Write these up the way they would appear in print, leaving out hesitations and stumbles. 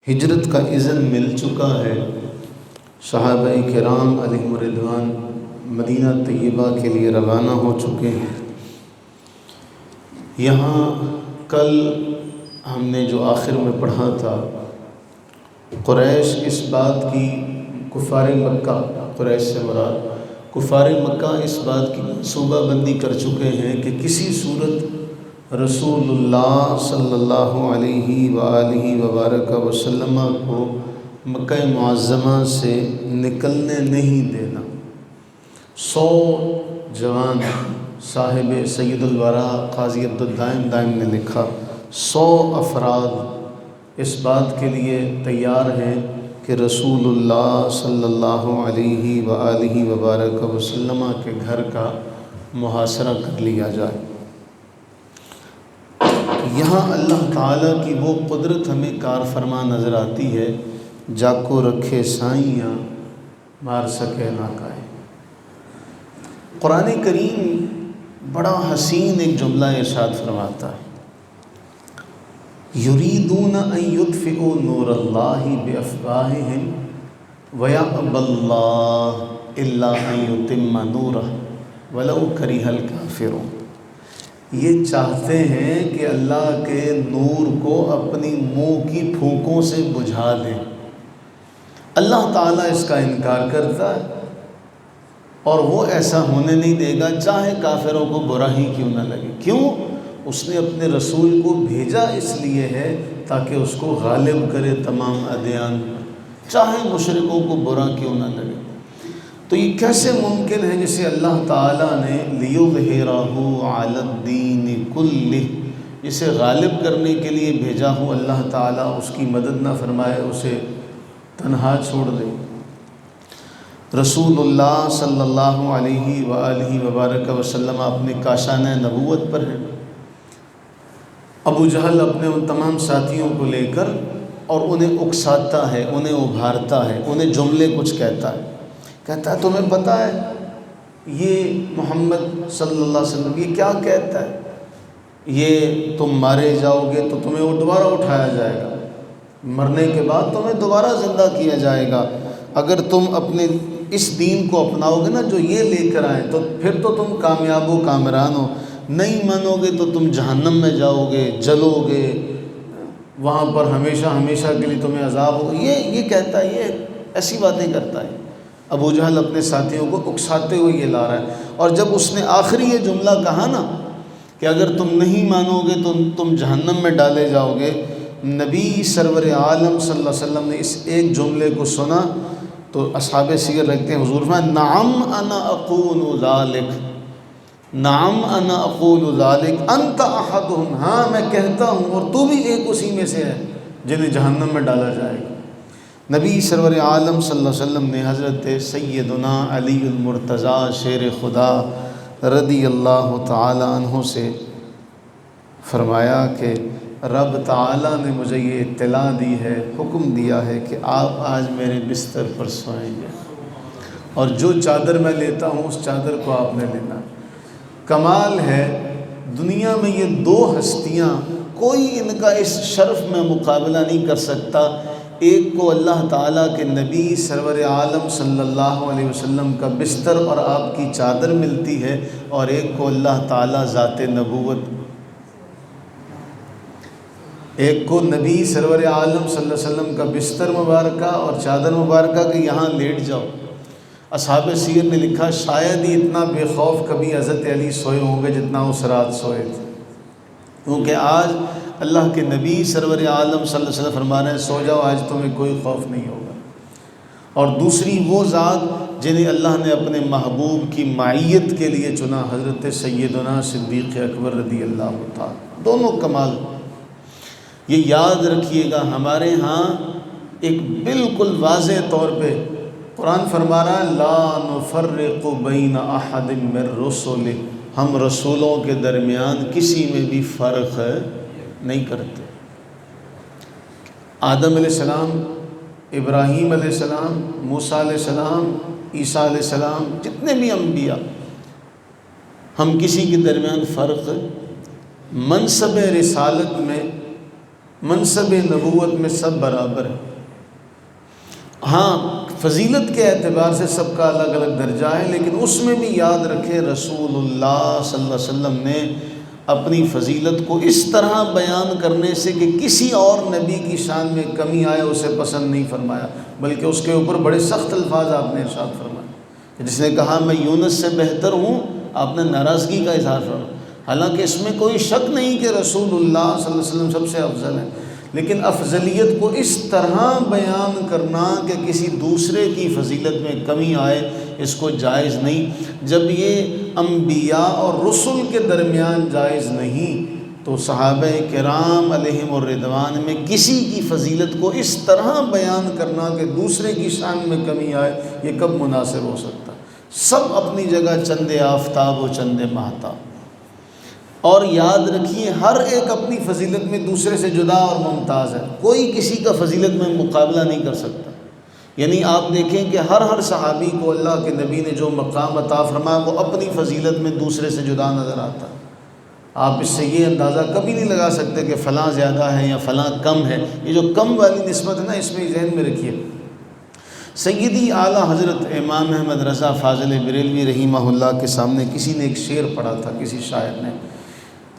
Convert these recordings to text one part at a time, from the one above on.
ہجرت کا اذن مل چکا ہے۔ صحابہ کرام علیہم رضوان مدینہ طیبہ کے لیے روانہ ہو چکے ہیں۔ یہاں کل ہم نے جو آخر میں پڑھا تھا، قریش اس بات کی کفار مکہ، قریش سے مراد کفار مکہ اس بات کی منصوبہ بندی کر چکے ہیں کہ کسی صورت رسول اللہ صلی اللہ علیہ وآلہ وبارک وسلم کو مکہ معظمہ سے نکلنے نہیں دینا۔ 100 جوان صاحب سید الورا قاضی عبدالدائم دائم نے لکھا، 100 افراد اس بات کے لیے تیار ہیں کہ رسول اللہ صلی اللہ علیہ وآلہ وبارک وسلم کے گھر کا محاصرہ کر لیا جائے۔ یہاں اللہ تعالیٰ کی وہ قدرت ہمیں کار فرما نظر آتی ہے، جاکو رکھے سائیاں مار سکے ناکائے۔ قرآن کریم بڑا حسین ایک جملہ ارشاد فرماتا ہے، یریدون ان یطفئوا نور اللہ بافواہہم ویأبی اللہ الا ان یتم نورہ ولو کرہ الکافرون۔ یہ چاہتے ہیں کہ اللہ کے نور کو اپنی منہ کی پھونکوں سے بجھا دیں۔ اللہ تعالیٰ اس کا انکار کرتا ہے اور وہ ایسا ہونے نہیں دے گا، چاہے کافروں کو برا ہی کیوں نہ لگے۔ کیوں؟ اس نے اپنے رسول کو بھیجا اس لیے ہے تاکہ اس کو غالب کرے تمام ادیان، چاہے مشرکوں کو برا کیوں نہ لگے۔ تو یہ کیسے ممکن ہے جسے اللہ تعالیٰ نے لیظہرہ علی الدین کلہ، جسے غالب کرنے کے لیے بھیجا ہو، اللہ تعالیٰ اس کی مدد نہ فرمائے، اسے تنہا چھوڑ دے۔ رسول اللہ صلی اللہ علیہ وآلہ وبارک وسلم اپنے کاشانہ نبوت پر ہیں۔ ابو جہل اپنے ان تمام ساتھیوں کو لے کر اور انہیں اکساتا ہے، انہیں ابھارتا ہے، انہیں جملے کچھ کہتا ہے، کہتا ہے تمہیں پتہ ہے یہ محمد صلی اللہ علیہ وسلم یہ کیا کہتا ہے، یہ تم مارے جاؤ گے تو تمہیں دوبارہ اٹھایا جائے گا، مرنے کے بعد تمہیں دوبارہ زندہ کیا جائے گا، اگر تم اپنے اس دین کو اپناؤ گے نا جو یہ لے کر آئے تو پھر تو تم کامیاب و کامران ہو، نہیں مانو گے تو تم جہنم میں جاؤ گے، جلو گے، وہاں پر ہمیشہ ہمیشہ کے لیے تمہیں عذاب ہوگا۔ یہ کہتا ہے، یہ ایسی باتیں کرتا ہے۔ ابو جہل اپنے ساتھیوں کو اکساتے ہوئے یہ لا رہا ہے، اور جب اس نے آخری یہ جملہ کہا نا کہ اگر تم نہیں مانو گے تو تم جہنم میں ڈالے جاؤ گے، نبی سرور عالم صلی اللہ علیہ وسلم نے اس ایک جملے کو سنا تو اصحاب سیر رکھتے ہیں، حضور فرمایا نعم انا اقول ذالک، نعم انا اقول ذالک انت احدہم، ہاں میں کہتا ہوں اور تو بھی ایک اسی میں سے ہے جنہیں جہنم میں ڈالا جائے گا۔ نبی سرور عالم صلی اللہ علیہ وسلم نے حضرت سیدنا علی المرتضیٰ شیر خدا رضی اللہ تعالی عنہ سے فرمایا کہ رب تعالیٰ نے مجھے یہ اطلاع دی ہے، حکم دیا ہے کہ آپ آج میرے بستر پر سوئیں گے، اور جو چادر میں لیتا ہوں اس چادر کو آپ نے لینا۔ کمال ہے دنیا میں یہ دو ہستیاں، کوئی ان کا اس شرف میں مقابلہ نہیں کر سکتا، ایک کو اللہ تعالیٰ کے نبی سرور عالم صلی اللہ علیہ وسلم کا بستر اور آپ کی چادر ملتی ہے، اور ایک کو اللہ تعالیٰ ذات نبوت، ایک کو نبی سرور عالم صلی اللہ علیہ وسلم کا بستر مبارکہ اور چادر مبارکہ کہ یہاں لیٹ جاؤ۔ اصحاب سیر نے لکھا شاید ہی اتنا بے خوف کبھی حضرت علی سوئے ہوں گے جتنا اس رات سوئے تھے، کیونکہ آج اللہ کے نبی سرور عالم صلی اللہ علیہ وسلم فرما رہے ہیں سو جاؤ، آج تمہیں کوئی خوف نہیں ہوگا۔ اور دوسری وہ ذات جنہیں اللہ نے اپنے محبوب کی معیت کے لیے چنا، حضرت سیدنا صدیق اکبر رضی اللہ تعالی، دونوں کمال۔ یہ یاد رکھیے گا، ہمارے ہاں ایک بالکل واضح طور پہ قرآن فرما رہا ہے لا نفرق بین احد من رسلہ، ہم رسولوں کے درمیان کسی میں بھی فرق نہیں کرتے۔ آدم علیہ السلام، ابراہیم علیہ السلام، موسیٰ علیہ السلام، عیسیٰ علیہ السلام، جتنے بھی انبیاء، ہم کسی کے درمیان فرق منصب رسالت میں منصب نبوت میں سب برابر ہیں۔ ہاں فضیلت کے اعتبار سے سب کا الگ الگ درجہ ہے، لیکن اس میں بھی یاد رکھیں رسول اللہ صلی اللہ علیہ وسلم نے اپنی فضیلت کو اس طرح بیان کرنے سے کہ کسی اور نبی کی شان میں کمی آئے اسے پسند نہیں فرمایا، بلکہ اس کے اوپر بڑے سخت الفاظ آپ نے ارشاد فرمایا کہ جس نے کہا میں یونس سے بہتر ہوں، آپ نے ناراضگی کا اظہار فرمایا۔ حالانکہ اس میں کوئی شک نہیں کہ رسول اللہ صلی اللہ علیہ وسلم سب سے افضل ہیں، لیکن افضلیت کو اس طرح بیان کرنا کہ کسی دوسرے کی فضیلت میں کمی آئے اس کو جائز نہیں۔ جب یہ انبیاء اور رسل کے درمیان جائز نہیں تو صحابہ کرام علیہم الرضوان میں کسی کی فضیلت کو اس طرح بیان کرنا کہ دوسرے کی شان میں کمی آئے یہ کب مناسب ہو سکتا؟ سب اپنی جگہ چند آفتاب و چند ماہتاب۔ اور یاد رکھیے ہر ایک اپنی فضیلت میں دوسرے سے جدا اور ممتاز ہے، کوئی کسی کا فضیلت میں مقابلہ نہیں کر سکتا۔ یعنی آپ دیکھیں کہ ہر صحابی کو اللہ کے نبی نے جو مقام عطا فرمایا وہ اپنی فضیلت میں دوسرے سے جدا نظر آتا ہے۔ آپ اس سے یہ اندازہ کبھی نہیں لگا سکتے کہ فلاں زیادہ ہے یا فلاں کم ہے۔ یہ جو کم والی نسبت ہے نا، اس میں ذہن میں رکھیے۔ سیدی اعلیٰ حضرت امام احمد رضا فاضل بریلوی رحمہ اللہ کے سامنے کسی نے ایک شعر پڑھا تھا، کسی شاعر نے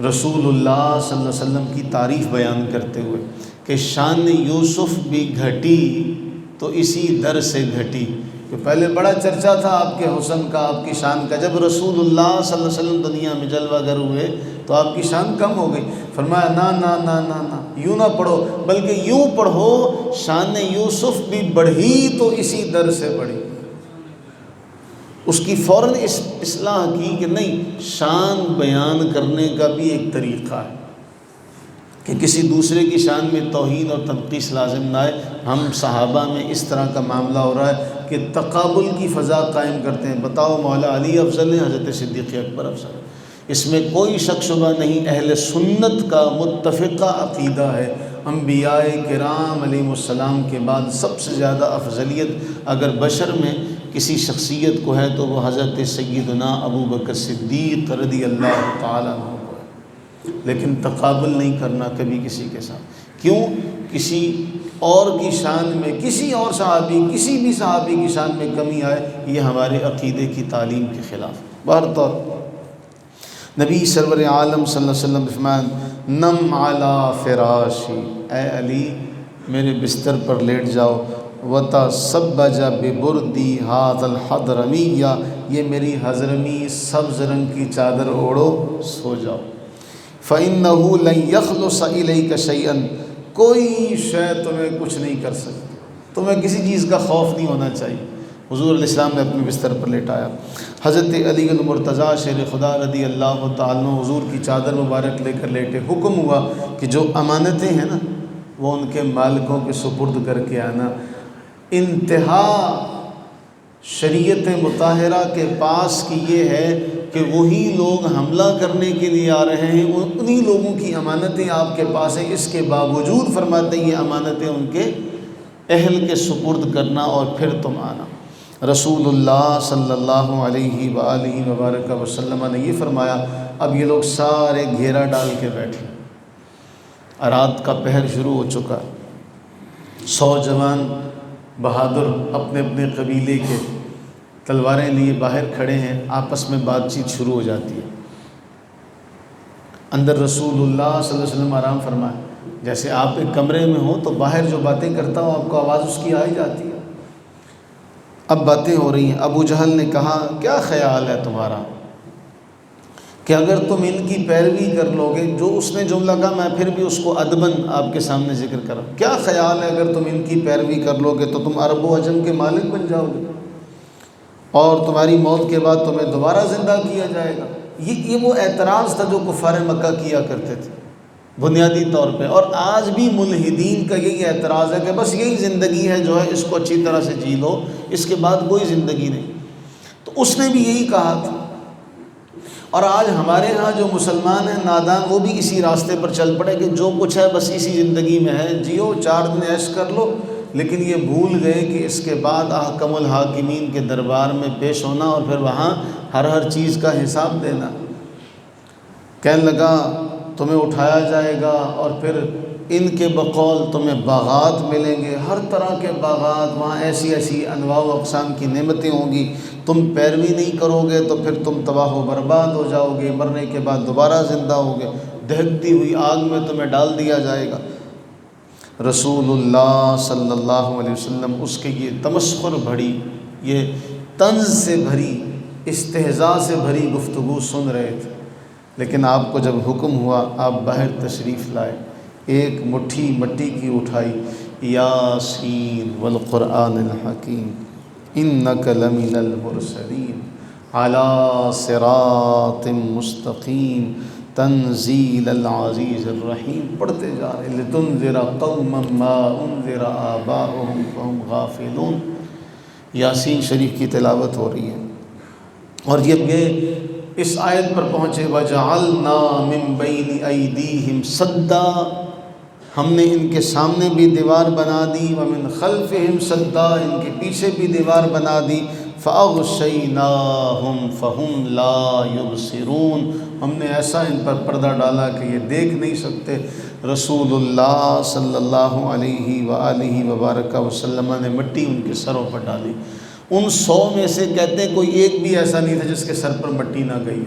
رسول اللہ صلی اللہ علیہ وسلم کی تعریف بیان کرتے ہوئے کہ شان یوسف بھی گھٹی تو اسی در سے گھٹی، کہ پہلے بڑا چرچا تھا آپ کے حسن کا، آپ کی شان کا، جب رسول اللہ صلی اللہ علیہ وسلم دنیا میں جلوہ گر ہوئے تو آپ کی شان کم ہو گئی۔ فرمایا نا نا نا نا نا، یوں نہ پڑھو بلکہ یوں پڑھو شان یوسف بھی بڑھی تو اسی در سے بڑھی۔ اس کی فوراً اصلاح کی کہ نہیں، شان بیان کرنے کا بھی ایک طریقہ ہے کہ کسی دوسرے کی شان میں توہین اور تنقیص لازم نہ آئے۔ ہم صحابہ میں اس طرح کا معاملہ ہو رہا ہے کہ تقابل کی فضا قائم کرتے ہیں، بتاؤ مولا علی افضل ہے، حضرت صدیق اکبر افضل ہے، اس میں کوئی شک شبہ نہیں۔ اہل سنت کا متفقہ عقیدہ ہے انبیاء کرام علیہ السلام کے بعد سب سے زیادہ افضلیت اگر بشر میں کسی شخصیت کو ہے تو وہ حضرت سیدنا ابو بکر صدیق رضی اللہ تعالیٰ عنہ کو ہے۔ لیکن تقابل نہیں کرنا کبھی کسی کے ساتھ۔ کیوں؟ کسی اور کی شان میں، کسی اور صحابی، کسی بھی صحابی کی شان میں کمی آئے، یہ ہمارے عقیدے کی تعلیم کے خلاف۔ بہرطور نبی سرور عالم صلی اللہ علیہ وسلم فرمائیں نم علی فراشی، اے علی میرے بستر پر لیٹ جاؤ، وتصبج ببردی ھذا الحضرمیہ، یہ میری حضرمی سبز رنگ کی چادر اوڑھو، سو جاؤ۔ فإنہ لن یخلص الیک شیئا، کوئی شے تمہیں کچھ نہیں کر سکتی، تمہیں کسی چیز کا خوف نہیں ہونا چاہیے۔ حضور علیہ السلام نے اپنے بستر پر لیٹایا۔ حضرت علی المرتضیٰ شیر خدا رضی اللہ تعالیٰ عنہ حضور کی چادر مبارک لے کر لیٹے۔ حکم ہوا کہ جو امانتیں ہیں نا وہ ان کے مالکوں کے سپرد کر کے آنا۔ انتہا شریعت مطہرہ کے پاس کی یہ ہے کہ وہی لوگ حملہ کرنے کے لیے آ رہے ہیں، انہی لوگوں کی امانتیں آپ کے پاس ہیں، اس کے باوجود فرماتے ہیں یہ امانتیں ان کے اہل کے سپرد کرنا اور پھر تم آنا۔ رسول اللہ صلی اللہ علیہ وآلہ وبارک وسلم نے یہ فرمایا اب یہ لوگ سارے گھیرا ڈال کے بیٹھے، رات کا پہر شروع ہو چکا، 100 جوان بہادر اپنے اپنے قبیلے کے تلواریں لیے باہر کھڑے ہیں، آپس میں بات چیت شروع ہو جاتی ہے۔ اندر رسول اللہ صلی اللہ علیہ وسلم آرام فرمائے، جیسے آپ ایک کمرے میں ہوں تو باہر جو باتیں کرتا ہوں آپ کو آواز اس کی آ ہی جاتی ہے۔ اب باتیں ہو رہی ہیں۔ ابو جہل نے کہا کیا خیال ہے تمہارا کہ اگر تم ان کی پیروی کر لو گے، جو اس نے جملہ کہا میں پھر بھی اس کو ادباً آپ کے سامنے ذکر کرا، کیا خیال ہے اگر تم ان کی پیروی کر لو گے تو تم عرب و عجم کے مالک بن جاؤ گے اور تمہاری موت کے بعد تمہیں دوبارہ زندہ کیا جائے گا۔ یہ وہ اعتراض تھا جو کفار مکہ کیا کرتے تھے بنیادی طور پہ، اور آج بھی ملحدین کا یہی اعتراض ہے کہ بس یہی زندگی ہے جو ہے اس کو اچھی طرح سے جی لو، اس کے بعد کوئی زندگی نہیں۔ تو اس نے بھی یہی کہا تھا، اور آج ہمارے ہاں جو مسلمان ہیں نادان وہ بھی اسی راستے پر چل پڑے کہ جو کچھ ہے بس اسی زندگی میں ہے، جیو 4 دن عیش کر لو، لیکن یہ بھول گئے کہ اس کے بعد احکم الحاکمین کے دربار میں پیش ہونا اور پھر وہاں ہر چیز کا حساب دینا۔ کہنے لگا تمہیں اٹھایا جائے گا اور پھر ان کے بقول تمہیں باغات ملیں گے، ہر طرح کے باغات، وہاں ایسی ایسی انواع و اقسام کی نعمتیں ہوں گی، تم پیروی نہیں کرو گے تو پھر تم تباہ و برباد ہو جاؤ گے، مرنے کے بعد دوبارہ زندہ ہوگے، دہکتی ہوئی آگ میں تمہیں ڈال دیا جائے گا۔ رسول اللہ صلی اللہ علیہ وسلم اس کے یہ تمسخر بھری، یہ طنز سے بھری، استہزاء سے بھری گفتگو سن رہے تھے، لیکن آپ کو جب حکم ہوا آپ باہر تشریف لائے، ایک مٹھی مٹی کی اٹھائی، یاسین والقرآن الحکیم انک لمن المرسلین علی صراط مستقیم تنزیل العزیز الرحیم، پڑھتے جا رہے، لتنذر قوما ما انذر آباؤہم فہم غافلون۔ یاسین شریف کی تلاوت ہو رہی ہے، اور جب یہ اس آیت پر پہنچے وَجَعَلْنَا مِن بَيْنِ أَيْدِيهِمْ سَدًّا، ہم نے ان کے سامنے بھی دیوار بنا دی، وَمِن خَلْفِهِمْ سَدًّا، ان کے پیچھے بھی دیوار بنا دی، فَأَغْشَيْنَاهُمْ فَهُمْ لَا يُبْصِرُونَ، ہم نے ایسا ان پر پردہ ڈالا کہ یہ دیکھ نہیں سکتے۔ رسول اللہ صلی اللہ علیہ وآلہ وبارک وسلم نے مٹی ان کے سروں پر ڈالی، ان 100 میں سے کہتے ہیں کوئی ایک بھی ایسا نہیں تھا جس کے سر پر مٹی نہ گئی،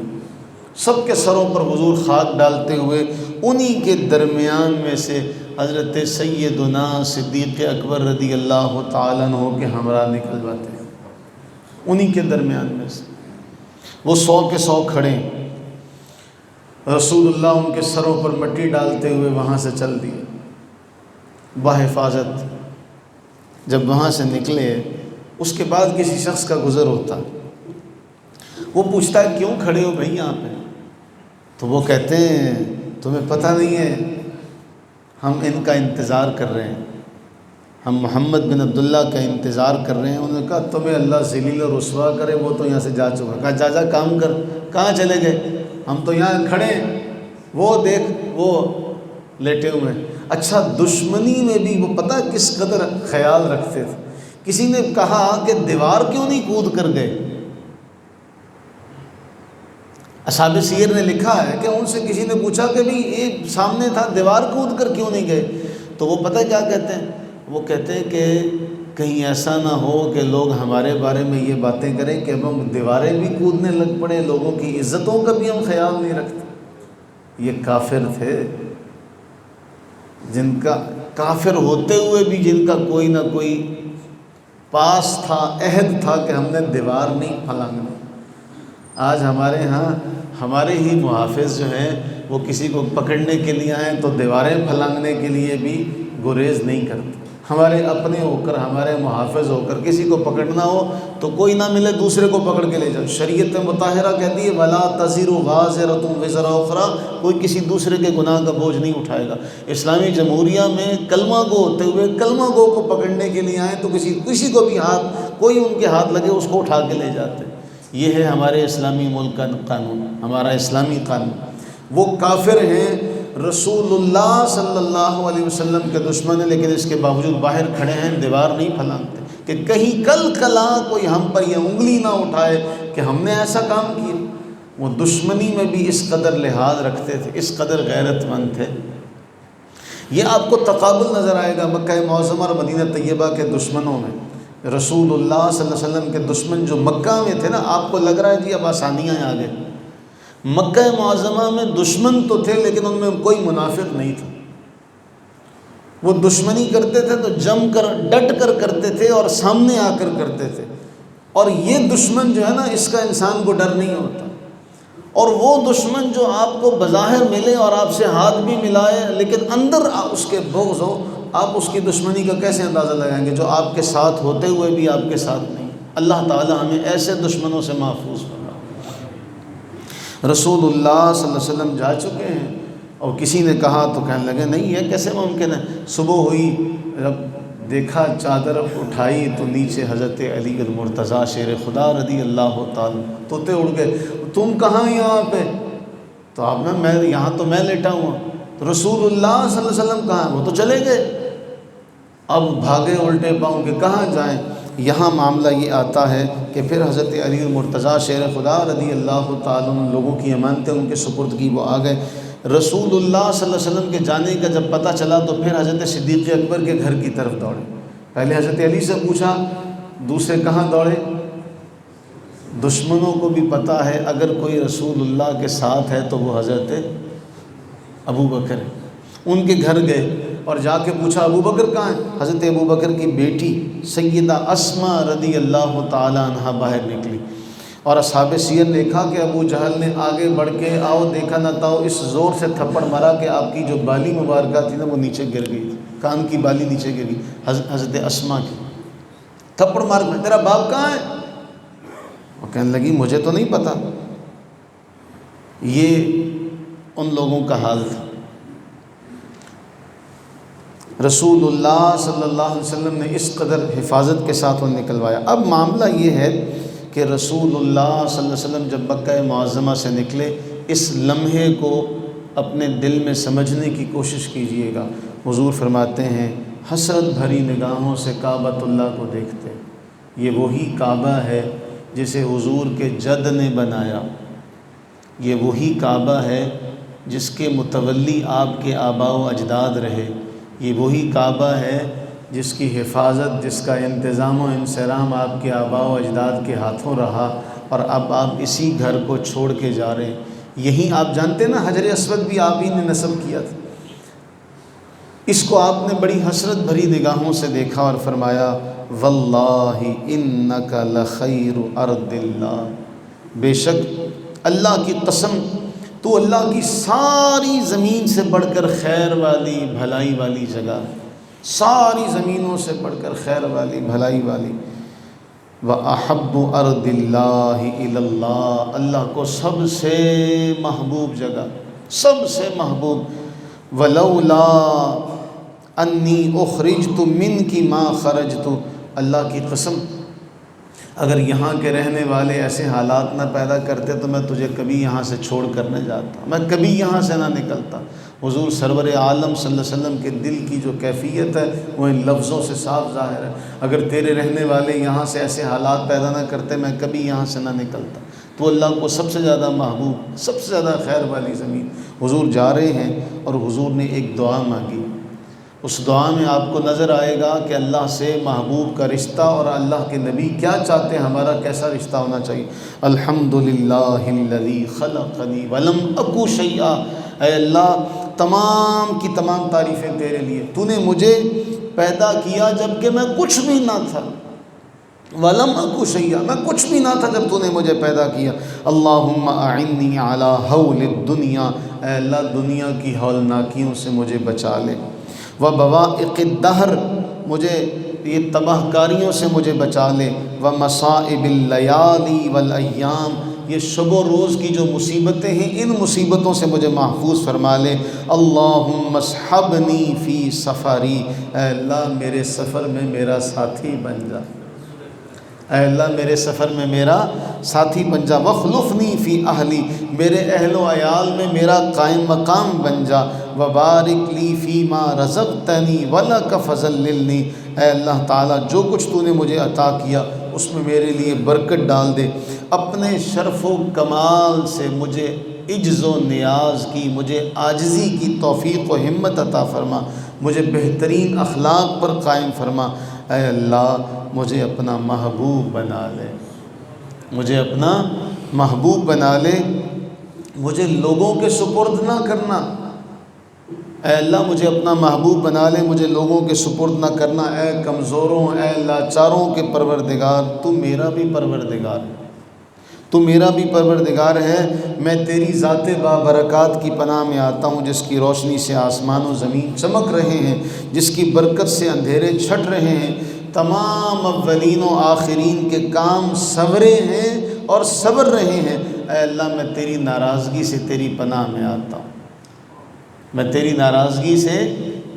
سب کے سروں پر حضور خاک ڈالتے ہوئے انہی کے درمیان میں سے حضرت سیدنا صدیق اکبر رضی اللہ تعالیٰ عنہ کے ہمراہ نکل جاتے ہیں، انہی کے درمیان میں سے وہ 100 کے 100 کھڑے ہیں، رسول اللہ ان کے سروں پر مٹی ڈالتے ہوئے وہاں سے چل دیے بحفاظت۔ جب وہاں سے نکلے اس کے بعد کسی شخص کا گزر ہوتا، وہ پوچھتا ہے کیوں کھڑے ہو بھائی یہاں پہ؟ تو وہ کہتے ہیں تمہیں پتہ نہیں ہے ہم ان کا انتظار کر رہے ہیں، ہم محمد بن عبداللہ کا انتظار کر رہے ہیں۔ انہوں نے کہا تمہیں اللہ ذلیل و رسوا کرے، وہ تو یہاں سے جا چکا۔ کہا جا کام کر، کہاں چلے گئے؟ ہم تو یہاں کھڑے ہیں، وہ دیکھ وہ لیٹے ہوئے ہیں۔ اچھا دشمنی میں بھی وہ پتہ کس قدر خیال رکھتے تھے، کسی نے کہا کہ دیوار کیوں نہیں کود کر گئے؟ اصحاب سیر نے لکھا ہے کہ ان سے کسی نے پوچھا کہ بھی ایک سامنے تھا، دیوار کود کر کیوں نہیں گئے؟ تو وہ پتہ کیا کہتے ہیں؟ وہ کہتے ہیں کہ کہیں ایسا نہ ہو کہ لوگ ہمارے بارے میں یہ باتیں کریں کہ ہم دیواریں بھی کودنے لگ پڑے، لوگوں کی عزتوں کا بھی ہم خیال نہیں رکھتے۔ یہ کافر تھے، جن کا کافر ہوتے ہوئے بھی جن کا کوئی نہ کوئی پاس تھا، عہد تھا کہ ہم نے دیوار نہیں پھلانگنا۔ آج ہمارے ہاں ہمارے ہی محافظ جو ہیں وہ کسی کو پکڑنے کے لیے آئیں تو دیواریں پھلانگنے کے لیے بھی گریز نہیں کرتے۔ ہمارے اپنے ہو کر، ہمارے محافظ ہو کر کسی کو پکڑنا ہو تو کوئی نہ ملے دوسرے کو پکڑ کے لے جاؤ۔ شریعت مطہرہ کہتی ہے وَلَا تَزِرُ وَازِرَةٌ وِزْرَ أُخْرَىٰ، کوئی کسی دوسرے کے گناہ کا بوجھ نہیں اٹھائے گا۔ اسلامی جمہوریہ میں کلمہ گو ہوتے ہوئے کلمہ گو کو پکڑنے کے لیے آئیں تو کسی کو بھی کوئی ان کے ہاتھ لگے اس کو اٹھا کے لے جاتے۔ یہ ہے ہمارے اسلامی ملک کا قانون، ہمارا اسلامی قانون۔ وہ کافر ہیں، رسول اللہ صلی اللہ علیہ وسلم کے دشمن ہیں، لیکن اس کے باوجود باہر کھڑے ہیں، دیوار نہیں پھلانگتے کہ کہیں کل کلا کوئی ہم پر یہ انگلی نہ اٹھائے کہ ہم نے ایسا کام کیا۔ وہ دشمنی میں بھی اس قدر لحاظ رکھتے تھے، اس قدر غیرت مند تھے۔ یہ آپ کو تقابل نظر آئے گا مکہ معظمہ اور مدینہ طیبہ کے دشمنوں میں۔ رسول اللہ صلی اللہ علیہ وسلم کے دشمن جو مکہ میں تھے نا، آپ کو لگ رہا ہے جی اب آسانیاں آ گئے۔ مکہ معظمہ میں دشمن تو تھے لیکن ان میں کوئی منافق نہیں تھا۔ وہ دشمنی کرتے تھے تو جم کر ڈٹ کر کرتے تھے اور سامنے آ کر کرتے تھے، اور یہ دشمن جو ہے نا اس کا انسان کو ڈر نہیں ہوتا۔ اور وہ دشمن جو آپ کو بظاہر ملے اور آپ سے ہاتھ بھی ملائے لیکن اندر اس کے بغض ہو، آپ اس کی دشمنی کا کیسے اندازہ لگائیں گے جو آپ کے ساتھ ہوتے ہوئے بھی آپ کے ساتھ نہیں؟ اللہ تعالی ہمیں ایسے دشمنوں سے محفوظ فرمائے۔ رسول اللہ صلی اللہ علیہ وسلم جا چکے ہیں، اور کسی نے کہا تو کہنے لگے نہیں یہ کیسے ممکن ہے؟ صبح ہوئی، جب دیکھا چادر اٹھائی تو نیچے حضرت علی المرتضیٰ شیر خدا رضی اللہ تعالی، طوطے اڑ گئے، تم کہاں یہاں پہ؟ تو آپ نے میں یہاں تو میں لیٹا ہوا۔ تو رسول اللہ صلی اللہ علیہ وسلم کہاں؟ وہ تو چلے گئے۔ اب بھاگے الٹے پاؤں کہ کہاں جائیں؟ یہاں معاملہ یہ آتا ہے کہ پھر حضرت علی المرتضیٰ شیر خدا رضی اللہ تعالیٰ عنہ لوگوں کی امانتیں ان کے سپرد کی، وہ آ گئے۔ رسول اللہ صلی اللہ علیہ وسلم کے جانے کا جب پتہ چلا تو پھر حضرت صدیق اکبر کے گھر کی طرف دوڑے. پہلے حضرت علی سے پوچھا، دوسرے کہاں دوڑے؟ دشمنوں کو بھی پتہ ہے اگر کوئی رسول اللہ کے ساتھ ہے تو وہ حضرت ابو بکر ہے. ان کے گھر گئے اور جا کے پوچھا ابو بکر کہاں ہیں؟ حضرت ابو بکر کی بیٹی سیدہ اسماء رضی اللہ تعالی عنہا باہر نکلی اور اصحاب سیر نے دیکھا کہ ابو جہل نے آگے بڑھ کے آؤ دیکھا نہ تاؤ اس زور سے تھپڑ مارا کہ آپ کی جو بالی مبارکہ تھی نا وہ نیچے گر گئی تھی، کان کی بالی نیچے گر گئی. حضرت اسماء کی تھپڑ مار کے تیرا باپ کہاں ہے؟ وہ کہنے لگی مجھے تو نہیں پتہ. یہ ان لوگوں کا حال تھا. رسول اللہ صلی اللہ علیہ وسلم نے اس قدر حفاظت کے ساتھ انہیں نکلوایا. اب معاملہ یہ ہے کہ رسول اللہ صلی اللہ علیہ وسلم جب مکہ معظمہ سے نکلے، اس لمحے کو اپنے دل میں سمجھنے کی کوشش کیجئے گا. حضور فرماتے ہیں حسرت بھری نگاہوں سے کعبۃ اللہ کو دیکھتے، یہ وہی کعبہ ہے جسے حضور کے جد نے بنایا، یہ وہی کعبہ ہے جس کے متولی آپ کے آباء و اجداد رہے، یہ وہی کعبہ ہے جس کی حفاظت، جس کا انتظام و انصرام آپ کے آباء و اجداد کے ہاتھوں رہا، اور اب آپ اسی گھر کو چھوڑ کے جا رہے ہیں. یہی آپ جانتے نا حجر اسود بھی آپ ہی نے نصب کیا تھا. اس کو آپ نے بڑی حسرت بھری نگاہوں سے دیکھا اور فرمایا واللہ انک لخیر ارض اللہ، بے شک اللہ کی قسم تو اللہ کی ساری زمین سے بڑھ کر خیر والی بھلائی والی جگہ، ساری زمینوں سے بڑھ کر خیر والی بھلائی والی. وَأَحَبُّ أَرْضِ اللَّهِ إِلَى اللَّهِ، اللہ کو سب سے محبوب جگہ، سب سے محبوب. وَلَوْلَا أَنِّي أُخْرِجْتُ مِنْكِ مَا خَرَجْتُ، اللہ کی قسم اگر یہاں کے رہنے والے ایسے حالات نہ پیدا کرتے تو میں تجھے کبھی یہاں سے چھوڑ کر نہ جاتا، میں کبھی یہاں سے نہ نکلتا. حضور سرور عالم صلی اللہ علیہ وسلم کے دل کی جو کیفیت ہے وہ ان لفظوں سے صاف ظاہر ہے. اگر تیرے رہنے والے یہاں سے ایسے حالات پیدا نہ کرتے میں کبھی یہاں سے نہ نکلتا. تو اللہ کو سب سے زیادہ محبوب، سب سے زیادہ خیر والی زمین. حضور جا رہے ہیں اور حضور نے ایک دعا مانگی. اس دعا میں آپ کو نظر آئے گا کہ اللہ سے محبوب کا رشتہ اور اللہ کے نبی کیا چاہتے ہیں، ہمارا کیسا رشتہ ہونا چاہیے. الحمدللہ الذی خلقنی ولم اکو شیئا، اے اللہ تمام کی تمام تعریفیں تیرے لیے، تو نے مجھے پیدا کیا جب کہ میں کچھ بھی نہ تھا. ولم اکو شیئا، میں کچھ بھی نہ تھا جب تو نے مجھے پیدا کیا. اللہم اعنی علی حول الدنیا، اے اللہ دنیا کی ہولناکیوں سے مجھے بچا لے. وبوائق الدہر، مجھے یہ تباہ کاریوں سے مجھے بچا لے. ومصائب اللیالی والایام، یہ شب و روز کی جو مصیبتیں ہیں ان مصیبتوں سے مجھے محفوظ فرما لے. اللہم اصحبنی فی سفری، اے اللہ میرے سفر میں میرا ساتھی بن جا، اے اللہ میرے سفر میں میرا ساتھی بن جا. وخلفنی فی اہلی، میرے اہل و عیال میں میرا قائم مقام بن جا. وبارک لی فیما رزقتنی ولک فضللنی، اے اللہ تعالیٰ جو کچھ تو نے مجھے عطا کیا اس میں میرے لیے برکت ڈال دے. اپنے شرف و کمال سے مجھے عجز و نیاز کی، مجھے عاجزی کی توفیق و ہمت عطا فرما، مجھے بہترین اخلاق پر قائم فرما. اے اللہ مجھے اپنا محبوب بنا لے، مجھے اپنا محبوب بنا لے، مجھے لوگوں کے سپرد نہ کرنا. اے اللہ مجھے اپنا محبوب بنا لے، مجھے لوگوں کے سپرد نہ کرنا. اے کمزوروں، اے لاچاروں کے پروردگار، تو میرا بھی پروردگار ہے، تو میرا بھی پروردگار ہے. میں تیری ذات بابرکات کی پناہ میں آتا ہوں جس کی روشنی سے آسمان و زمین چمک رہے ہیں، جس کی برکت سے اندھیرے چھٹ رہے ہیں. تمام اولین و آخرین کے کام سنورے ہیں اور سنور رہے ہیں. اے اللہ میں تیری ناراضگی سے تیری پناہ میں آتا ہوں، میں تیری ناراضگی سے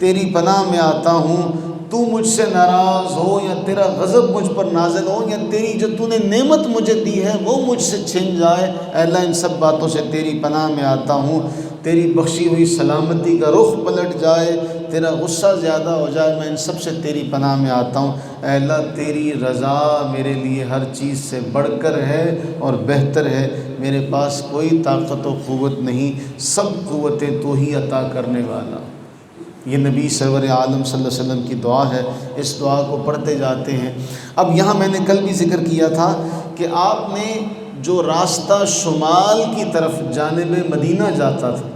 تیری پناہ میں آتا ہوں. تو مجھ سے ناراض ہو یا تیرا غضب مجھ پر نازل ہو یا تیری جو تو نے نعمت مجھے دی ہے وہ مجھ سے چھن جائے، اے اللہ ان سب باتوں سے تیری پناہ میں آتا ہوں. تیری بخشی ہوئی سلامتی کا رخ پلٹ جائے، تیرا غصہ زیادہ ہو جائے، میں ان سب سے تیری پناہ میں آتا ہوں۔ اے اللہ تیری رضا میرے لیے ہر چیز سے بڑھ کر ہے اور بہتر ہے، میرے پاس کوئی طاقت و قوت نہیں، سب قوتیں تو ہی عطا کرنے والا۔ یہ نبی سرور عالم صلی اللہ علیہ وسلم کی دعا ہے، اس دعا کو پڑھتے جاتے ہیں۔ اب یہاں میں نے کل بھی ذکر کیا تھا کہ آپ نے جو راستہ شمال کی طرف جانب مدینہ جاتا تھا،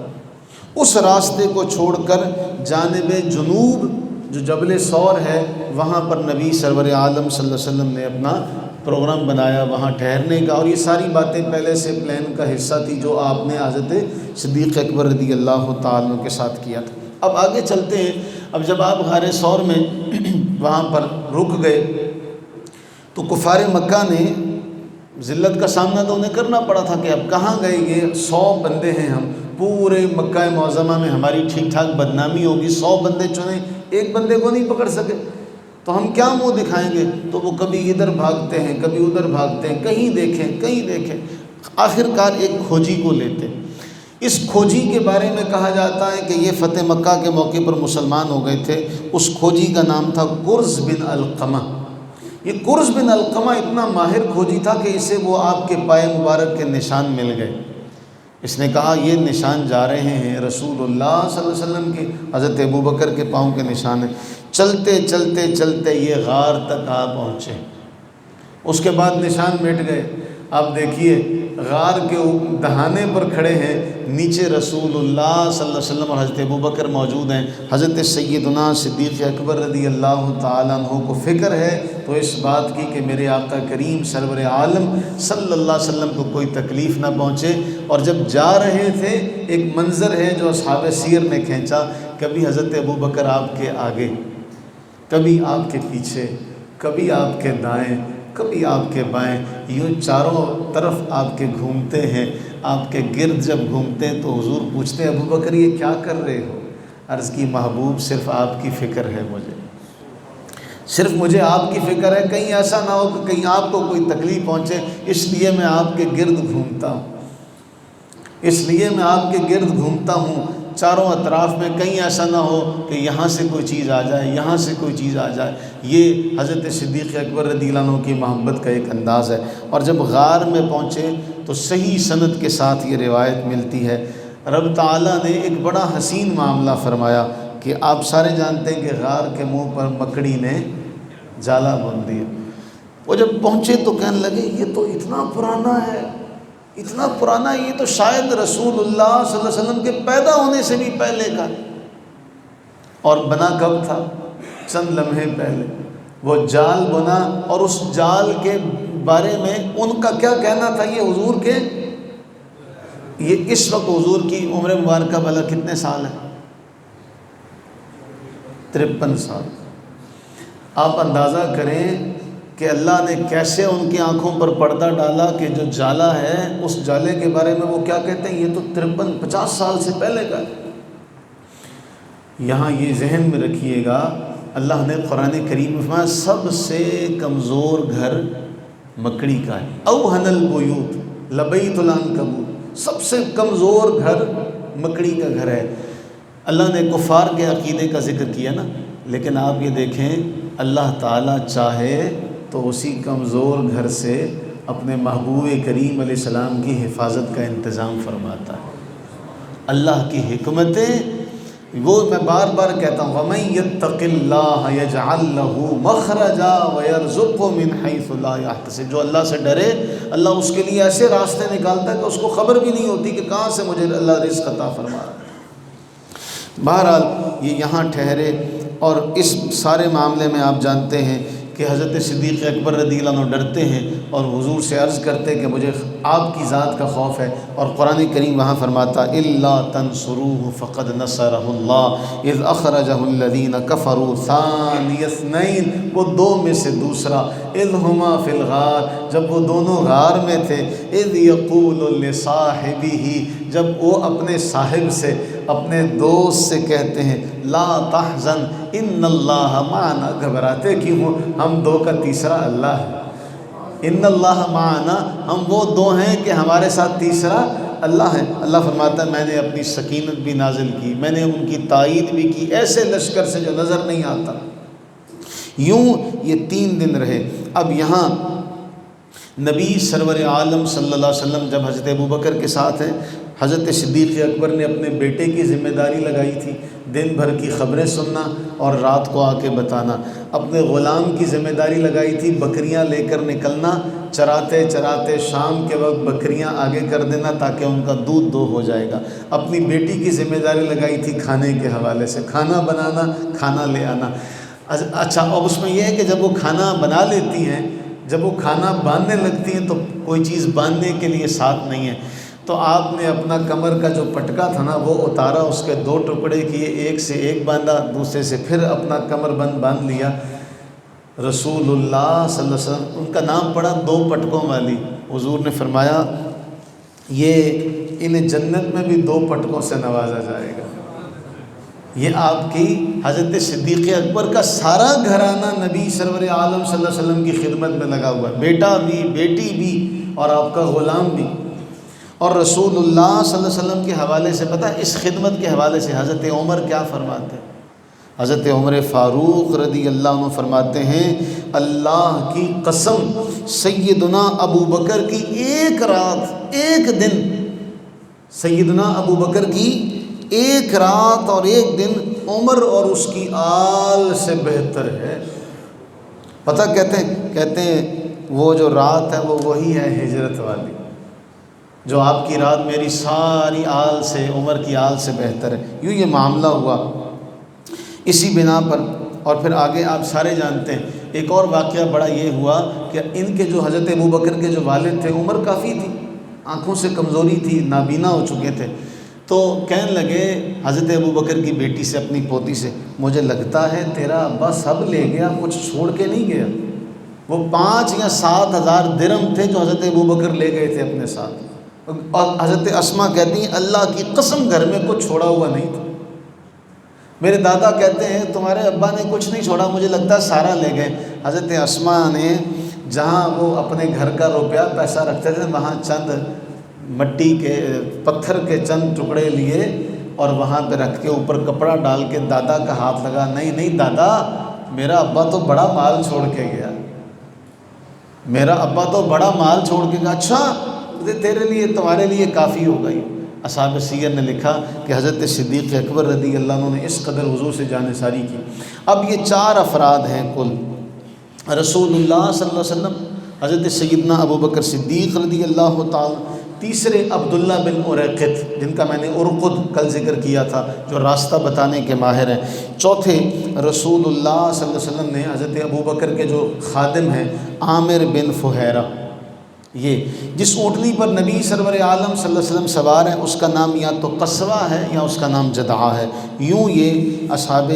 اس راستے کو چھوڑ کر جانب جنوب جو جبل ثور ہے وہاں پر نبی سرور عالم صلی اللہ علیہ وسلم نے اپنا پروگرام بنایا وہاں ٹھہرنے کا، اور یہ ساری باتیں پہلے سے پلان کا حصہ تھی جو آپ نے حضرت صدیق اکبر رضی اللہ تعالیٰ عنہ کے ساتھ کیا تھا۔ اب آگے چلتے ہیں۔ اب جب آپ غار ثور میں وہاں پر رک گئے تو کفار مکہ نے ذلت کا سامنا تو انہیں کرنا پڑا تھا کہ اب کہاں گئے، یہ 100 بندے ہیں، ہم پورے مکہ معظمہ میں ہماری ٹھیک ٹھاک بدنامی ہوگی، 100 بندے چنے ایک بندے کو نہیں پکڑ سکے تو ہم کیا منہ دکھائیں گے؟ تو وہ کبھی ادھر بھاگتے ہیں کبھی ادھر بھاگتے ہیں، کہیں دیکھیں۔ آخر کار ایک کھوجی کو لیتے۔ اس کھوجی کے بارے میں کہا جاتا ہے کہ یہ فتح مکہ کے موقع پر مسلمان ہو گئے تھے۔ اس کھوجی کا نام تھا کرز بن علقمہ۔ یہ کرز بن علقمہ اتنا ماہر کھوجی تھا کہ اسے وہ آپ کے پائے مبارک کے نشان مل گئے۔ اس نے کہا یہ نشان جا رہے ہیں رسول اللہ صلی اللہ علیہ وسلم کے، حضرت ابوبکر کے پاؤں کے نشان ہیں۔ چلتے یہ غار تک آ پہنچے، اس کے بعد نشان مٹ گئے۔ اب دیکھیے غار کے دہانے پر کھڑے ہیں، نیچے رسول اللہ صلی اللہ علیہ وسلم اور حضرت ابوبکر موجود ہیں۔ حضرت سیدنا صدیق اکبر رضی اللہ تعالیٰ عنہ کو فکر ہے تو اس بات کی کہ میرے آقا کریم سرور عالم صلی اللہ علیہ وسلم کو کوئی تکلیف نہ پہنچے۔ اور جب جا رہے تھے ایک منظر ہے جو اصحاب سیر نے کھینچا، کبھی حضرت ابوبکر آپ کے آگے، کبھی آپ کے پیچھے، کبھی آپ کے دائیں، کبھی آپ کے بائیں، یوں چاروں طرف آپ کے گھومتے ہیں۔ آپ کے گرد جب گھومتے ہیں تو حضور پوچھتے ہیں ابوبکر یہ کیا کر رہے ہو؟ عرض کی محبوب صرف آپ کی فکر ہے، صرف مجھے آپ کی فکر ہے، کہیں ایسا نہ ہو کہ کہیں آپ کو کوئی تکلیف پہنچے، اس لیے میں آپ کے گرد گھومتا ہوں، چاروں اطراف میں، کہیں ایسا نہ ہو کہ یہاں سے کوئی چیز آ جائے، یہ حضرت صدیق اکبر رضی اللہ عنہ کی محبت کا ایک انداز ہے۔ اور جب غار میں پہنچے تو صحیح سند کے ساتھ یہ روایت ملتی ہے، رب تعالیٰ نے ایک بڑا حسین معاملہ فرمایا کہ آپ سارے جانتے ہیں کہ غار کے منہ پر مکڑی نے جالا بن دیا۔ وہ جب پہنچے تو کہنے لگے یہ تو اتنا پرانا ہے، یہ تو شاید رسول اللہ صلی اللہ علیہ وسلم کے پیدا ہونے سے بھی پہلے کا، اور بنا کب تھا؟ چند لمحے پہلے وہ جال بنا، اور اس جال کے بارے میں ان کا کیا کہنا تھا؟ یہ حضور کے، یہ اس وقت حضور کی عمر مبارکہ بھلا کتنے سال ہے؟ 53 سال۔ آپ اندازہ کریں کہ اللہ نے کیسے ان کی آنکھوں پر پردہ ڈالا کہ جو جالا ہے اس جالے کے بارے میں وہ کیا کہتے ہیں؟ یہ تو 53-50 سال سے پہلے کا ہے۔ یہاں یہ ذہن میں رکھیے گا، اللہ نے قرآن کریم میں فرمایا سب سے کمزور گھر مکڑی کا ہے، اوہن البیوت لبیت العنکبوت، سب سے کمزور گھر مکڑی کا گھر ہے۔ اللہ نے کفار کے عقیدے کا ذکر کیا نا، لیکن آپ یہ دیکھیں اللہ تعالیٰ چاہے تو اسی کمزور گھر سے اپنے محبوب کریم علیہ السلام کی حفاظت کا انتظام فرماتا ہے۔ اللہ کی حکمتیں وہ میں بار بار کہتا ہوں، وَمَن يَتَّقِ اللَّهَ يَجْعَلْ لَهُ مَخْرَجًا وَيَرْزُقْهُ مِنْ حَيْثُ لَا يَحْتَسِبُ، جو اللہ سے ڈرے اللہ اس کے لیے ایسے راستے نکالتا ہے کہ اس کو خبر بھی نہیں ہوتی کہ کہاں سے مجھے اللہ رزق عطا فرما رہا ہے۔ بہرحال یہ یہاں ٹھہرے، اور اس سارے معاملے میں آپ جانتے ہیں کہ حضرت صدیق اکبر رضی اللہ عنہ ڈرتے ہیں اور حضور سے عرض کرتے کہ مجھے آپ کی ذات کا خوف ہے، اور قرآن کریم وہاں فرماتا اِلَّا تَنْصُرُوهُ فَقَدْ نَصَرَهُ اللَّهُ إِذْ أَخْرَجَهُ الَّذِينَ كَفَرُوا ثَانِيَ اثْنَيْنِ، وہ دو میں سے دوسرا، إِذْ هُمَا فِي الْغَارِ، جب وہ دونوں غار میں تھے، إِذْ يَقُولُ لِصَاحِبِهِ، جب وہ اپنے صاحب سے، اپنے دوست سے کہتے ہیں لا تحزن ان اللہ معنا، گھبراتے کیوں ہو، ہم دو کا تیسرا اللہ ہے، ان اللہ معنا، ہم وہ دو ہیں کہ ہمارے ساتھ تیسرا اللہ ہے۔ اللہ فرماتا ہے میں نے اپنی سکینت بھی نازل کی، میں نے ان کی تائید بھی کی، ایسے لشکر سے جو نظر نہیں آتا۔ یوں یہ 3 دن رہے۔ اب یہاں نبی سرور عالم صلی اللہ علیہ وسلم جب حضرت ابوبکر کے ساتھ ہیں، حضرت صدیق اکبر نے اپنے بیٹے کی ذمہ داری لگائی تھی دن بھر کی خبریں سننا اور رات کو آ کے بتانا۔ اپنے غلام کی ذمہ داری لگائی تھی بکریاں لے کر نکلنا، چراتے چراتے شام کے وقت بکریاں آگے کر دینا تاکہ ان کا دودھ دو ہو جائے گا۔ اپنی بیٹی کی ذمہ داری لگائی تھی کھانے کے حوالے سے، کھانا بنانا، کھانا لے آنا۔ اچھا، اب اس میں یہ ہے کہ جب وہ کھانا بنا لیتی ہیں، جب وہ کھانا باندھنے لگتی ہیں تو کوئی چیز باندھنے کے لیے ساتھ نہیں ہے، تو آپ نے اپنا کمر کا جو پٹکا تھا نا وہ اتارا، اس کے 2 ٹکڑے کیے، ایک سے ایک باندھا، دوسرے سے پھر اپنا کمر بند باندھ لیا۔ رسول اللہ صلی اللہ علیہ وسلم، ان کا نام پڑا 2 پٹکوں والی۔ حضور نے فرمایا یہ انہیں جنت میں بھی 2 پٹکوں سے نوازا جائے گا۔ یہ آپ کی حضرت صدیق اکبر کا سارا گھرانہ نبی سرور عالم صلی اللہ علیہ وسلم کی خدمت میں لگا ہوا ہے، بیٹا بھی، بیٹی بھی اور آپ کا غلام بھی۔ اور رسول اللہ صلی اللہ علیہ وسلم کے حوالے سے پتہ، اس خدمت کے حوالے سے حضرت عمر کیا فرماتے ہیں؟ حضرت عمر فاروق رضی اللہ عنہ فرماتے ہیں اللہ کی قسم سیدنا ابو بکر کی ایک رات، ایک دن، سیدنا ابو بکر کی ایک رات اور ایک دن عمر اور اس کی آل سے بہتر ہے۔ پتہ کہتے ہیں وہ جو رات ہے وہ وہی ہے ہجرت والی، جو آپ کی رات میری ساری آل سے، عمر کی آل سے بہتر ہے۔ یوں یہ معاملہ ہوا۔ اسی بنا پر اور پھر آگے آپ سارے جانتے ہیں ایک اور واقعہ بڑا یہ ہوا کہ ان کے جو حضرت ابوبکر کے جو والد تھے، عمر کافی تھی، آنکھوں سے کمزوری تھی، نابینا ہو چکے تھے، تو کہنے لگے حضرت ابوبکر کی بیٹی سے، اپنی پوتی سے، مجھے لگتا ہے تیرا ابا سب لے گیا، کچھ چھوڑ کے نہیں گیا۔ وہ 5 یا 7 ہزار درہم تھے جو حضرت ابوبکر لے گئے تھے اپنے ساتھ، اور حضرت اسما کہتی ہیں اللہ کی قسم گھر میں کچھ چھوڑا ہوا نہیں تھا۔ میرے دادا کہتے ہیں تمہارے ابا نے کچھ نہیں چھوڑا، مجھے لگتا ہے سارا لے گئے۔ حضرت اسما نے جہاں وہ اپنے گھر کا روپیہ پیسہ رکھتے تھے وہاں چند مٹی کے پتھر کے چند ٹکڑے لیے اور وہاں پہ رکھ کے اوپر کپڑا ڈال کے دادا کا ہاتھ لگا، نہیں نہیں دادا، میرا ابا تو بڑا مال چھوڑ کے گیا، میرا ابا تو بڑا مال چھوڑ کے گیا، اچھا تیرے لیے، تمہارے لیے کافی ہو گئی۔ اصحاب سیر نے لکھا کہ حضرت صدیق اکبر رضی اللہ عنہ نے اس قدر حضور سے جانثاری کی۔ اب یہ 4 افراد ہیں کل، رسول اللہ صلی اللہ علیہ وسلم، حضرت سیدنا ابوبکر صدیق رضی اللہ تعالی، تیسرے عبداللہ بن اریقط جن کا میں نے ارقد کل ذکر کیا تھا، جو راستہ بتانے کے ماہر ہیں، چوتھے رسول اللہ صلی اللہ علیہ وسلم نے حضرت ابوبکر کے جو خادم ہیں عامر بن فہیرہ، یہ جس اونٹنی پر نبی سرور عالم صلی اللہ علیہ وسلم سوار ہیں اس کا نام یا تو قصوہ ہے یا اس کا نام جدعہ ہے۔ یوں یہ اصحاب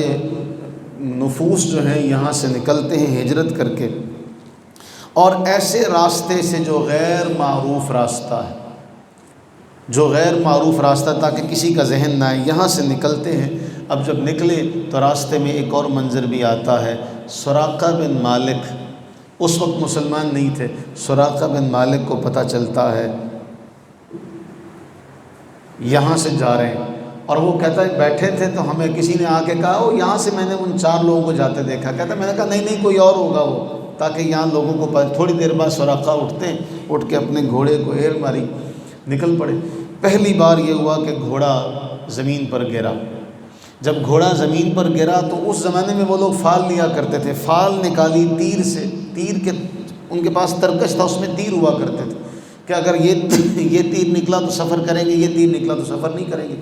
نفوس جو ہیں یہاں سے نکلتے ہیں ہجرت کر کے، اور ایسے راستے سے جو غیر معروف راستہ ہے، جو غیر معروف راستہ تاکہ کسی کا ذہن نہ آئے، یہاں سے نکلتے ہیں۔ اب جب نکلے تو راستے میں ایک اور منظر بھی آتا ہے، سراقہ بن مالک اس وقت مسلمان نہیں تھے، سراقہ بن مالک کو پتہ چلتا ہے یہاں سے جا رہے ہیں، اور وہ کہتا ہے بیٹھے تھے تو ہمیں کسی نے آ کے کہا او یہاں سے میں نے ان 4 لوگوں کو جاتے دیکھا، کہتا ہے میں نے کہا نہیں نہیں کوئی اور ہوگا وہ، تاکہ یہاں لوگوں کو تھوڑی دیر بعد سراقہ اٹھتے ہیں، اٹھ کے اپنے گھوڑے کو ایر ماری، نکل پڑے۔ پہلی بار یہ ہوا کہ گھوڑا زمین پر گرا۔ جب گھوڑا زمین پر گرا تو اس زمانے میں وہ لوگ فال لیا کرتے تھے، فال نکالی تیر سے، تیر کے ان کے پاس ترکش تھا، اس میں تیر ہوا کرتے تھے کہ اگر یہ تیر نکلا تو سفر کریں گے، یہ تیر نکلا تو سفر نہیں کریں گے۔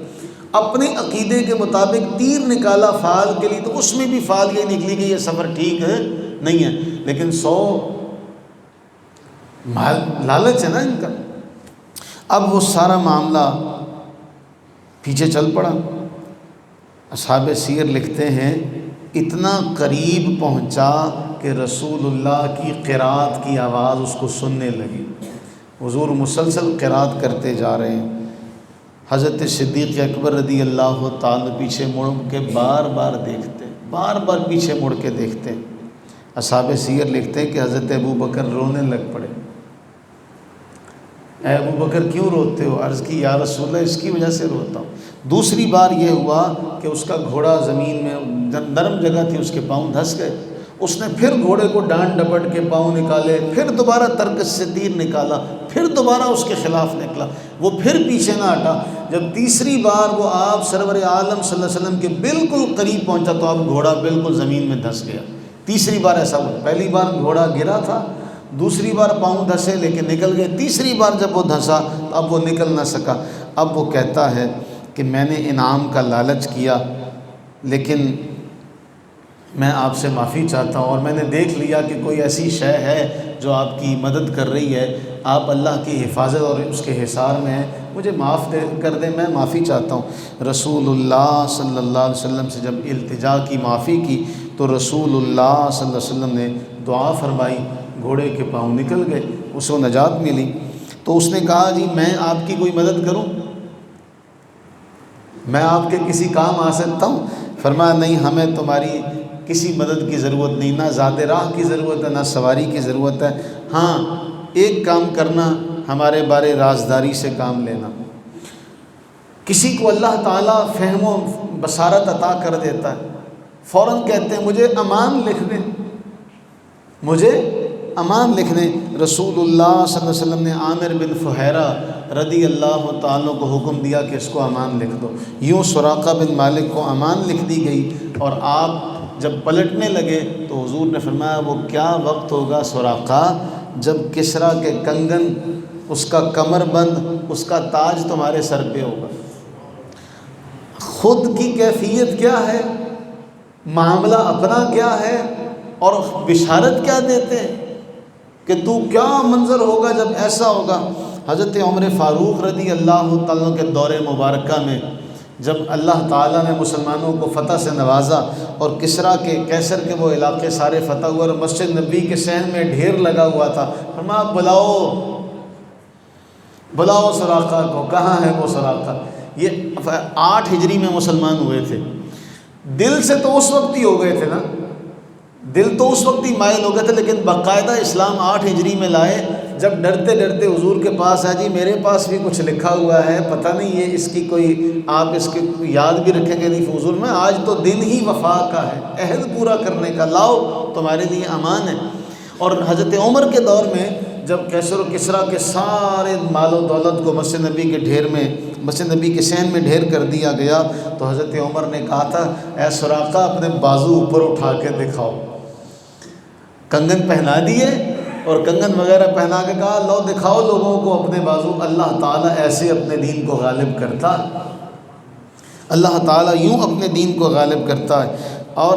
اپنے عقیدے کے مطابق تیر نکالا فال کے لیے تو اس میں بھی فال یہ نکلی کہ یہ سفر ٹھیک ہے نہیں ہے، لیکن 100 لالچ ہے نا ان کا۔ اب وہ سارا معاملہ پیچھے چل پڑا۔ اصحاب سیر لکھتے ہیں اتنا قریب پہنچا کہ رسول اللہ کی قرات کی آواز اس کو سننے لگی۔ حضور مسلسل قرات کرتے جا رہے ہیں، حضرت صدیق اکبر رضی اللہ تعالی پیچھے مڑ کے بار بار دیکھتے، بار بار پیچھے مڑ کے دیکھتے۔ اصحاب سیر لکھتے ہیں کہ حضرت ابوبکر رونے لگ پڑے، اے ابو بکر کیوں روتے ہو؟ عرض کی یا رسول اللہ اس کی وجہ سے روتا ہوں۔ دوسری بار یہ ہوا کہ اس کا گھوڑا زمین میں نرم جگہ تھی، اس کے پاؤں دھس گئے۔ اس نے پھر گھوڑے کو ڈانٹ ڈپٹ کے پاؤں نکالے، پھر دوبارہ ترکش سے تیر نکالا، پھر دوبارہ اس کے خلاف نکلا، وہ پھر پیچھے نہ ہٹا۔ جب تیسری بار وہ آپ سرور عالم صلی اللہ علیہ وسلم کے بالکل قریب پہنچا تو اب گھوڑا بالکل زمین میں دھس گیا۔ تیسری بار ایسا ہوا، پہلی بار گھوڑا گرا تھا، دوسری بار پاؤں دھسے لیکن نکل گئے، تیسری بار جب وہ دھسا تو اب وہ نکل نہ سکا۔ اب وہ کہتا ہے کہ میں نے انعام کا لالچ کیا، لیکن میں آپ سے معافی چاہتا ہوں، اور میں نے دیکھ لیا کہ کوئی ایسی شے ہے جو آپ کی مدد کر رہی ہے، آپ اللہ کی حفاظت اور اس کے حصار میں ہیں، مجھے معاف کر دیں، میں معافی چاہتا ہوں۔ رسول اللہ صلی اللہ علیہ وسلم سے جب التجا کی، معافی کی، تو رسول اللہ صلی اللہ علیہ وسلم نے دعا فرمائی، گھوڑے کے پاؤں نکل گئے، اس کو نجات ملی۔ تو اس نے کہا جی میں آپ کی کوئی مدد کروں، میں آپ کے کسی کام آ سکتا ہوں؟ فرمایا نہیں، ہمیں تمہاری کسی مدد کی ضرورت نہیں، نہ زاد راہ کی ضرورت ہے، نہ سواری کی ضرورت ہے، ہاں ایک کام کرنا، ہمارے بارے رازداری سے کام لینا۔ کسی کو اللہ تعالیٰ فہم و بصارت عطا کر دیتا ہے، فوراً کہتے ہیں مجھے امان لکھ دیں، مجھے امان لکھ دیں۔ رسول اللہ صلی اللہ علیہ وسلم نے عامر بن فہیرہ رضی اللہ تعالیٰ کو حکم دیا کہ اس کو امان لکھ دو۔ یوں سراقہ بن مالک کو امان لکھ دی گئی، اور آپ جب پلٹنے لگے تو حضور نے فرمایا وہ کیا وقت ہوگا سراقہ جب کسریٰ کے کنگن، اس کا کمر بند، اس کا تاج تمہارے سر پہ ہوگا۔ خود کی کیفیت کیا ہے، معاملہ اپنا کیا ہے، اور بشارت کیا دیتے ہیں کہ تو کیا منظر ہوگا جب ایسا ہوگا۔ حضرت عمر فاروق رضی اللہ تعالیٰ کے دور مبارکہ میں جب اللہ تعالیٰ نے مسلمانوں کو فتح سے نوازا اور کسریٰ کے کیسر کے وہ علاقے سارے فتح ہوئے اور مسجد نبی کے صحن میں ڈھیر لگا ہوا تھا، فرمایا بلاؤ سراقہ کو، کہاں ہے وہ سراقہ؟ یہ 8 ہجری میں مسلمان ہوئے تھے، دل سے تو اس وقت ہی ہو گئے تھے نا، دل تو اس وقت ہی مائل ہو گئے تھے، لیکن باقاعدہ اسلام 8 ہجری میں لائے، جب ڈرتے ڈرتے حضور کے پاس آئے، جی میرے پاس بھی کچھ لکھا ہوا ہے، پتہ نہیں یہ اس کی کوئی آپ اس کی یاد بھی رکھیں گے نہیں؟ حضور میں آج تو دن ہی وفا کا ہے، عہد پورا کرنے کا، لاؤ تمہارے لیے امان ہے۔ اور حضرت عمر کے دور میں جب کیسر و کسریٰ کے سارے مال و دولت کو مسجد نبی کے ڈھیر میں، مسجد نبی کے صحن میں ڈھیر کر دیا گیا، تو حضرت عمر نے کہا تھا اے سراقہ اپنے بازو اوپر اٹھا کے دکھاؤ۔ کنگن پہنا دیے اور کنگن وغیرہ پہنا کے کہا لو دکھاؤ لوگوں کو اپنے بازو۔ اللہ تعالیٰ ایسے اپنے دین کو غالب کرتا، اللہ تعالیٰ یوں اپنے دین کو غالب کرتا ہے۔ اور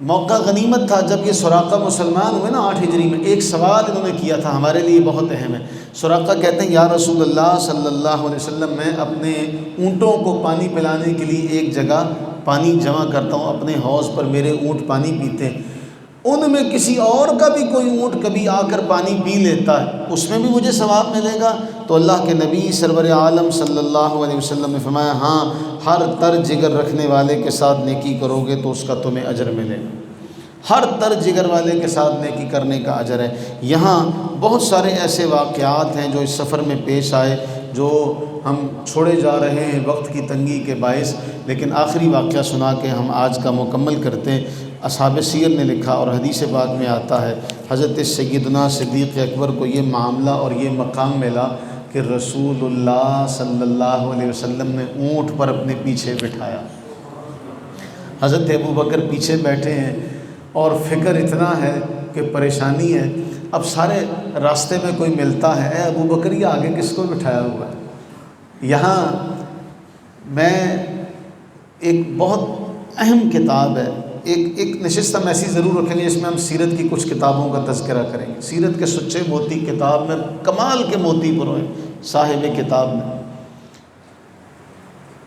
موقع غنیمت تھا جب یہ سراقہ مسلمان ہوئے نا 8 ہجری میں، ایک سوال انہوں نے کیا تھا ہمارے لیے بہت اہم ہے۔ سراقہ کہتے ہیں یا رسول اللہ صلی اللہ علیہ وسلم، میں اپنے اونٹوں کو پانی پلانے کے لیے ایک جگہ پانی جمع کرتا ہوں، اپنے حوض پر میرے اونٹ پانی پیتے ہیں، ان میں کسی اور کا بھی کوئی اونٹ کبھی آ کر پانی پی لیتا ہے، اس میں بھی مجھے ثواب ملے گا؟ تو اللہ کے نبی سرور عالم صلی اللہ علیہ وسلم نے فرمایا ہاں، ہر تر جگر رکھنے والے کے ساتھ نیکی کرو گے تو اس کا تمہیں اجر ملے گا، ہر تر جگر والے کے ساتھ نیکی کرنے کا اجر ہے۔ یہاں بہت سارے ایسے واقعات ہیں جو اس سفر میں پیش آئے، جو ہم چھوڑے جا رہے ہیں وقت کی تنگی کے باعث، لیکن آخری واقعہ سنا کے ہم آج کا مکمل کرتے ہیں۔ اصحاب سیر نے لکھا اور حدیث پاک میں آتا ہے، حضرت سیدنا صدیق اکبر کو یہ معاملہ اور یہ مقام ملا کہ رسول اللہ صلی اللہ علیہ وسلم نے اونٹ پر اپنے پیچھے بٹھایا، حضرت ابو بکر پیچھے بیٹھے ہیں اور فکر اتنا ہے کہ پریشانی ہے، اب سارے راستے میں کوئی ملتا ہے، اے ابو بکر یہ آگے کس کو بٹھایا ہوا ہے؟ یہاں میں ایک بہت اہم کتاب ہے، ایک نشست ہم ایسی ضرور رکھیں گے جس میں ہم سیرت کی کچھ کتابوں کا تذکرہ کریں گے۔ سیرت کے سچے موتی کتاب میں کمال کے موتی پروئے صاحب کتاب میں،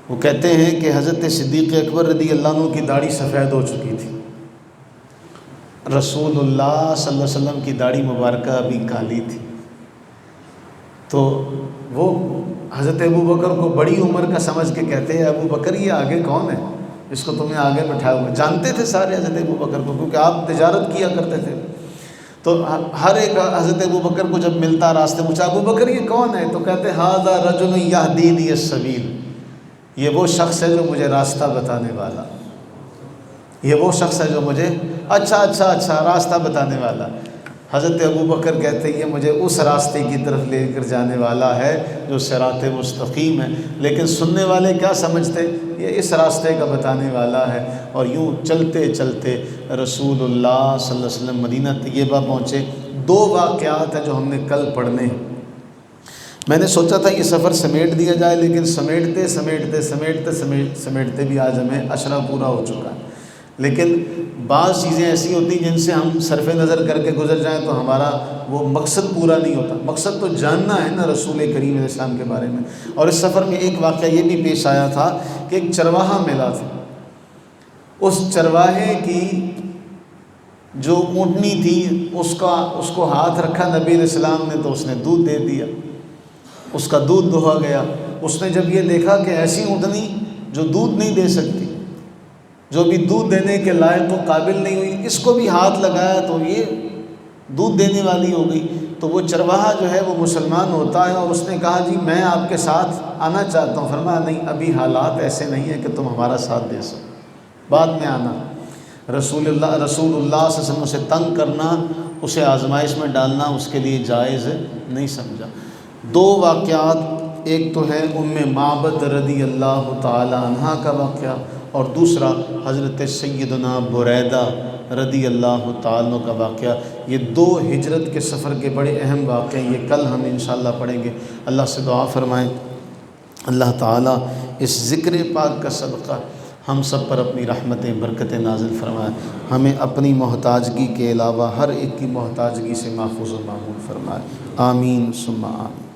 وہ کہتے ہیں کہ حضرت صدیق اکبر رضی اللہ عنہ کی داڑھی سفید ہو چکی تھی، رسول اللہ صلی اللہ علیہ وسلم کی داڑھی مبارکہ ابھی کالی تھی، تو وہ حضرت ابو بکر کو بڑی عمر کا سمجھ کے کہتے ہیں ابو بکر یہ آگے کون ہے اس کو تمہیں آگے بٹھایا ہوا؟ جانتے تھے سارے حضرت ابو بکر کو کیونکہ آپ تجارت کیا کرتے تھے، تو ہر ایک حضرت ابو بکر کو جب ملتا راستے پوچھا ابو بکر یہ کون ہے؟ تو کہتے ھذا رجل یہدینی السبیل، یہ وہ شخص ہے جو مجھے راستہ بتانے والا، یہ وہ شخص ہے جو مجھے اچھا راستہ بتانے والا۔ حضرت ابو بکر کہتے ہیں یہ مجھے اس راستے کی طرف لے کر جانے والا ہے جو صراط مستقیم ہے، لیکن سننے والے کیا سمجھتے؟ یہ اس راستے کا بتانے والا ہے۔ اور یوں چلتے چلتے رسول اللہ صلی اللہ علیہ وسلم مدینہ طیبہ پہنچے۔ دو واقعات ہیں جو ہم نے کل پڑھنے ہیں۔ میں نے سوچا تھا یہ سفر سمیٹ دیا جائے، لیکن سمیٹتے بھی آج ہمیں عشرہ پورا ہو چکا ہے۔ لیکن بعض چیزیں ایسی ہوتی ہیں جن سے ہم صرف نظر کر کے گزر جائیں تو ہمارا وہ مقصد پورا نہیں ہوتا۔ مقصد تو جاننا ہے نا رسول کریم علیہ السلام کے بارے میں۔ اور اس سفر میں ایک واقعہ یہ بھی پیش آیا تھا کہ ایک چرواہا ملا تھا، اس چرواہے کی جو اونٹنی تھی اس کو ہاتھ رکھا نبی علیہ السلام نے تو اس نے دودھ دے دیا، اس کا دودھ دہا گیا۔ اس نے جب یہ دیکھا کہ ایسی اونٹنی جو دودھ نہیں دے سکتی، جو بھی دودھ دینے کے لائق و قابل نہیں ہوئی، اس کو بھی ہاتھ لگایا تو یہ دودھ دینے والی ہو گئی۔ تو وہ چرواہا جو ہے وہ مسلمان ہوتا ہے، اور اس نے کہا جی میں آپ کے ساتھ آنا چاہتا ہوں۔ فرمایا نہیں، ابھی حالات ایسے نہیں ہیں کہ تم ہمارا ساتھ دے سکو، بعد میں آنا۔ رسول اللہ صلی اللہ علیہ وسلم سے تنگ کرنا، اسے آزمائش میں ڈالنا اس کے لیے جائز نہیں سمجھا۔ دو واقعات، ایک تو ہے ام معبد رضی اللہ تعالی عنہا کا واقعہ، اور دوسرا حضرت سیدنا بریدہ رضی اللہ تعالیٰ عنہ کا واقعہ۔ یہ دو ہجرت کے سفر کے بڑے اہم واقعے ہیں، یہ کل ہم انشاءاللہ پڑھیں گے۔ اللہ سے دعا فرمائیں اللہ تعالیٰ اس ذکر پاک کا صدقہ ہم سب پر اپنی رحمتیں برکتیں نازل فرمائے، ہمیں اپنی محتاجگی کے علاوہ ہر ایک کی محتاجگی سے محفوظ و معمول فرمائے، آمین ثم آمین۔